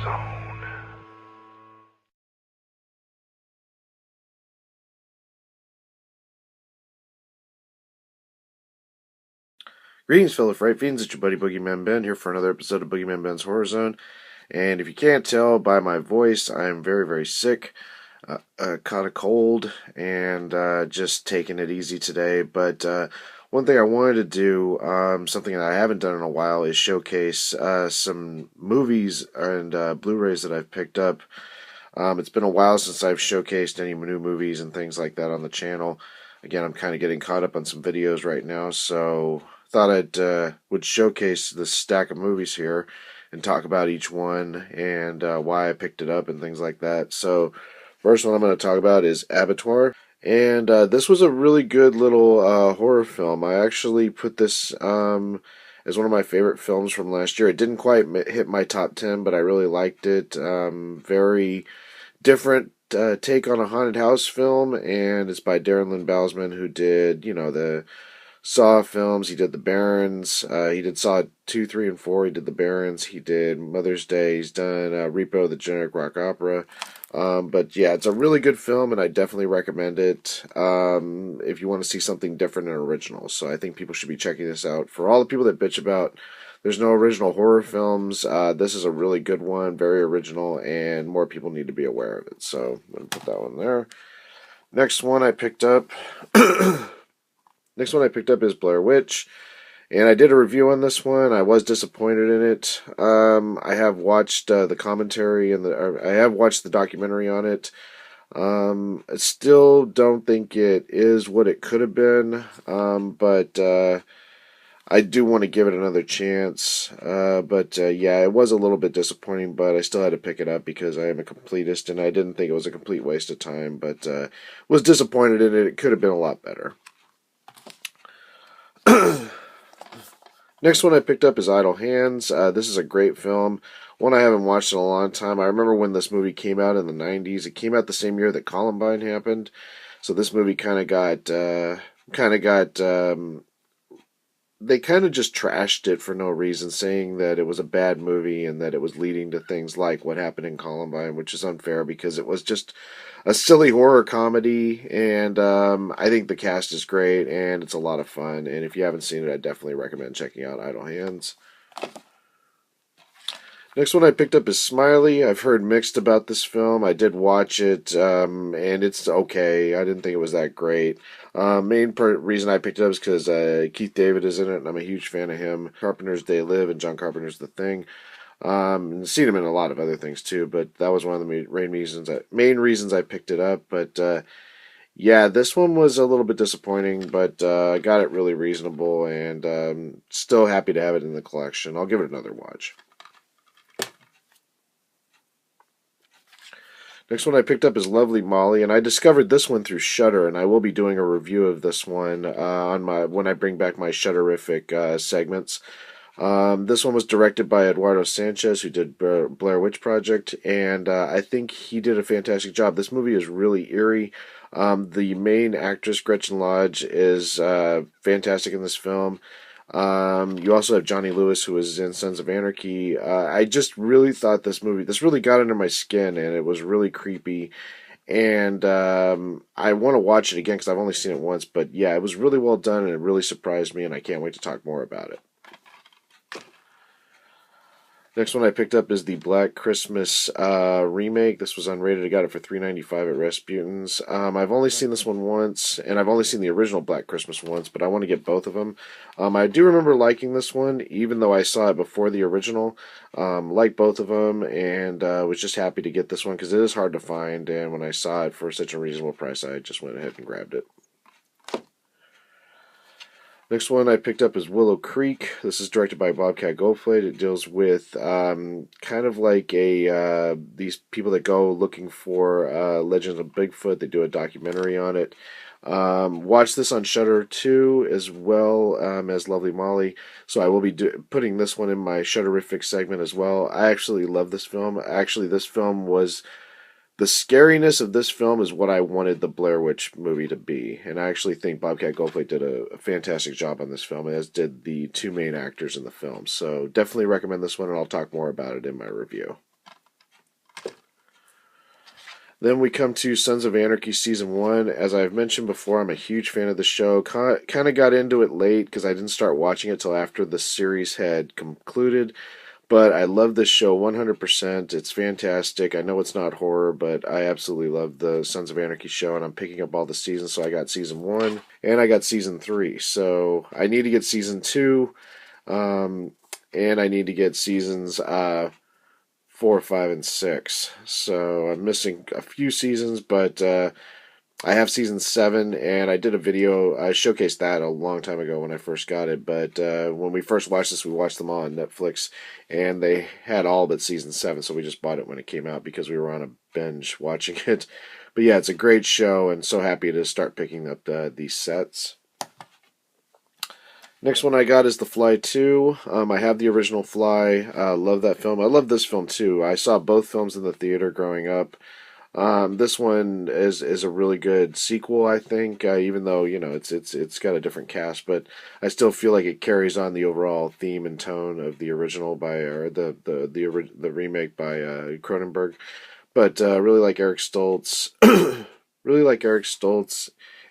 zone. Greetings, fellow fright fiends. It's your buddy Boogeyman Ben here for another episode of Boogeyman Ben's Horror Zone. And if you can't tell by my voice, I am very, very sick. Caught a cold and just taking it easy today. But one thing I wanted to do, something that I haven't done in a while, is showcase some movies and Blu-rays that I've picked up. It's been a while since I've showcased any new movies and things like that on the channel. Again, I'm kind of getting caught up on some videos right now, so thought I'd would showcase this stack of movies here and talk about each one and why I picked it up and things like that. So, first one I'm going to talk about is Abattoir. And this was a really good little horror film. I actually put this as one of my favorite films from last year. It didn't quite hit my top 10, but I really liked it. Very different take on a haunted house film, and it's by Darren Lynn Bousman, who did, the Saw films. He did The Barons. He did Saw 2, 3, and 4. He did The Barons. He did Mother's Day. He's done Repo, the generic rock opera. But yeah, it's a really good film, and I definitely recommend it if you want to see something different and original. So I think people should be checking this out. For all the people that bitch about there's no original horror films, this is a really good one, very original, and more people need to be aware of it. So I'm going to put that one there. Next one I picked up is Blair Witch. And I did a review on this one. I was disappointed in it. I have watched the commentary and I have watched the documentary on it. I still don't think it is what it could have been, but I do want to give it another chance. Yeah, it was a little bit disappointing, but I still had to pick it up because I am a completist, and I didn't think it was a complete waste of time. But was disappointed in it. It could have been a lot better. Next one I picked up is Idle Hands. This is a great film. One I haven't watched in a long time. I remember when this movie came out in the 90s. It came out the same year that Columbine happened. So this movie they kind of just trashed it for no reason, saying that it was a bad movie and that it was leading to things like what happened in Columbine, which is unfair because it was just a silly horror comedy, and I think the cast is great, and it's a lot of fun, and if you haven't seen it, I definitely recommend checking out Idle Hands. Next one I picked up is Smiley. I've heard mixed about this film. I did watch it, and it's okay. I didn't think it was that great. Reason I picked it up is because Keith David is in it, and I'm a huge fan of him. Carpenter's They Live and John Carpenter's The Thing. And seen him in a lot of other things too, but that was one of the main reasons I picked it up. But yeah, this one was a little bit disappointing, but I got it really reasonable, and still happy to have it in the collection. I'll give it another watch. Next one I picked up is Lovely Molly, and I discovered this one through Shudder, and I will be doing a review of this one when I bring back my Shudderific segments. This one was directed by Eduardo Sanchez, who did Blair Witch Project, and I think he did a fantastic job. This movie is really eerie. The main actress, Gretchen Lodge, is fantastic in this film. You also have Johnny Lewis, who was in Sons of Anarchy. I just really thought this really got under my skin, and it was really creepy. And I want to watch it again because I've only seen it once. But yeah, it was really well done, and it really surprised me, and I can't wait to talk more about it. Next one I picked up is the Black Christmas remake. This was unrated. I got it for $3.95 at Rasputin's. I've only seen this one once, and I've only seen the original Black Christmas once, but I want to get both of them. I do remember liking this one, even though I saw it before the original. Liked both of them, and was just happy to get this one because it is hard to find, and when I saw it for such a reasonable price, I just went ahead and grabbed it. Next one I picked up is Willow Creek. This is directed by Bobcat Goldthwait. It deals with kind of like these people that go looking for Legends of Bigfoot. They do a documentary on it. Watch this on Shudder too, as well as Lovely Molly. So I will be putting this one in my Shudderific segment as well. I actually love this film. Actually, the scariness of this film is what I wanted the Blair Witch movie to be, and I actually think Bobcat Goldthwait did a fantastic job on this film, as did the two main actors in the film. So definitely recommend this one, and I'll talk more about it in my review. Then we come to Sons of Anarchy Season 1. As I've mentioned before, I'm a huge fan of the show. Kind of got into it late because I didn't start watching it till after the series had concluded. But I love this show 100%. It's fantastic. I know it's not horror, but I absolutely love the Sons of Anarchy show, and I'm picking up all the seasons. So I got Season 1, and I got Season 3. So I need to get Season 2, and I need to get Seasons 4, 5, and 6. So I'm missing a few seasons, but I have Season 7, and I did a video. I showcased that a long time ago when I first got it, but when we first watched this, we watched them all on Netflix, and they had all but Season 7, so we just bought it when it came out because we were on a binge watching it. But yeah, it's a great show, and so happy to start picking up these sets. Next one I got is The Fly 2. I have the original Fly. Love that film. I love this film too. I saw both films in the theater growing up. This one is a really good sequel, I think. Even though it's got a different cast, but I still feel like it carries on the overall theme and tone of the original the remake by Cronenberg. But really like Eric Stoltz, really like Eric Stoltz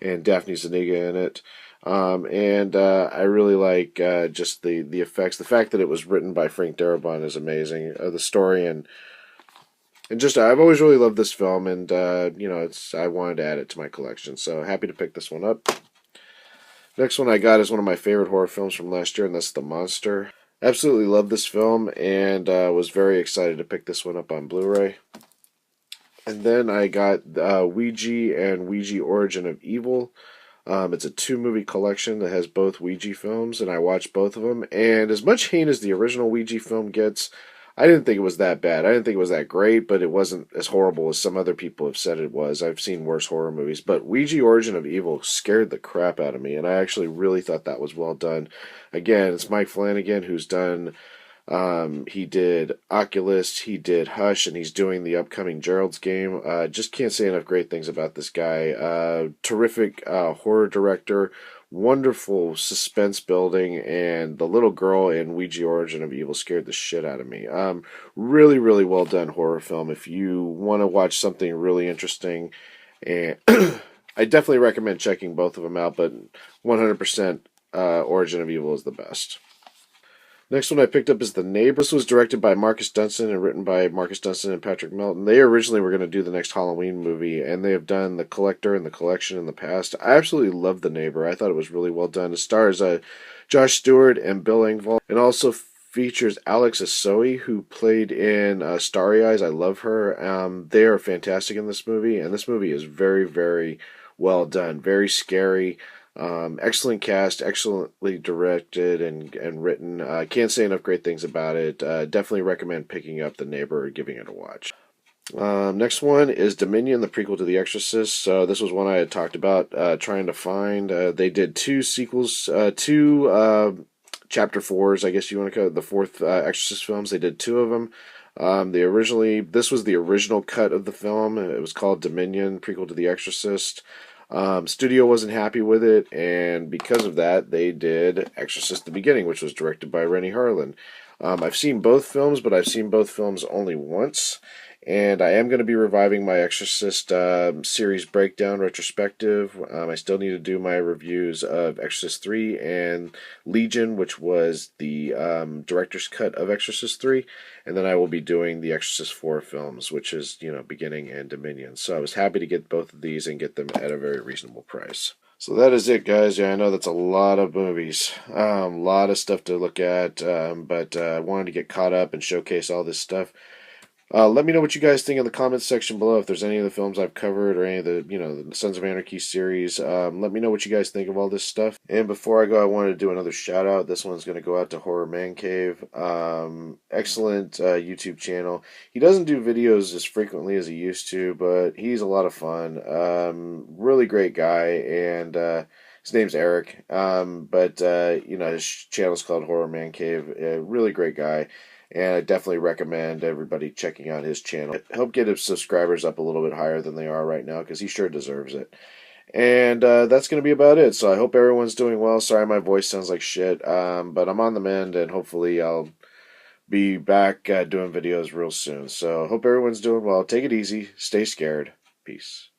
and Daphne Zuniga in it. I really like just the effects. The fact that it was written by Frank Darabont is amazing. The story and just I've always really loved this film, and I wanted to add it to my collection. So happy to pick this one up. Next one I got is one of my favorite horror films from last year, and that's The Monster. Absolutely love this film, and was very excited to pick this one up on Blu-ray. And then I got Ouija and Ouija Origin of Evil. It's a 2-movie collection that has both Ouija films, and I watched both of them. And as much hate as the original Ouija film gets, I didn't think it was that bad. I didn't think it was that great, but it wasn't as horrible as some other people have said it was. I've seen worse horror movies, but Ouija Origin of Evil scared the crap out of me, and I actually really thought that was well done. Again, it's Mike Flanagan who's done... he did Oculus, he did Hush, and he's doing the upcoming Gerald's Game. Just can't say enough great things about this guy. Terrific horror director, wonderful suspense building, and the little girl in Ouija Origin of Evil scared the shit out of me. Really, really well done horror film. If you want to watch something really interesting, and I definitely recommend checking both of them out, but 100% Origin of Evil is the best. Next one I picked up is The Neighbor. This was directed by Marcus Dunstan and written by Marcus Dunstan and Patrick Melton. They originally were going to do the next Halloween movie, and they have done The Collector and The Collection in the past. I absolutely love The Neighbor. I thought it was really well done. It stars Josh Stewart and Bill Engvall, and also features Alex Asoy, who played in Starry Eyes. I love her. They are fantastic in this movie, and this movie is very, very well done. Very scary. Excellent cast, excellently directed and written. Can't say enough great things about it. Definitely recommend picking up The Neighbor or giving it a watch. Next one is Dominion, the prequel to The Exorcist. So this was one I had talked about trying to find. They did 2 sequels, 2 chapter 4s, I guess you want to call it, the 4th Exorcist films. They did 2 of them. This was the original cut of the film. It was called Dominion, prequel to The Exorcist. Studio wasn't happy with it, and because of that, they did Exorcist the Beginning, which was directed by Rennie Harlan. I've seen both films, but I've seen both films only once, and I am going to be reviving my Exorcist series breakdown retrospective. I still need to do my reviews of Exorcist 3 and Legion, which was the director's cut of Exorcist 3, and then I will be doing the Exorcist 4 films, which is, Beginning and Dominion. So I was happy to get both of these and get them at a very reasonable price. So that is it, guys. Yeah, I know that's a lot of movies, a lot of stuff to look at, but I wanted to get caught up and showcase all this stuff. Let me know what you guys think in the comments section below. If there's any of the films I've covered or any of the, the Sons of Anarchy series, let me know what you guys think of all this stuff. And before I go, I wanted to do another shout out. This one's going to go out to Horror Man Cave. Excellent YouTube channel. He doesn't do videos as frequently as he used to, but he's a lot of fun. Really great guy, and his name's Eric. His channel's called Horror Man Cave. Really great guy. And I definitely recommend everybody checking out his channel. Help get his subscribers up a little bit higher than they are right now, because he sure deserves it. And that's going to be about it. So I hope everyone's doing well. Sorry my voice sounds like shit, but I'm on the mend, and hopefully I'll be back doing videos real soon. So hope everyone's doing well. Take it easy. Stay scared. Peace.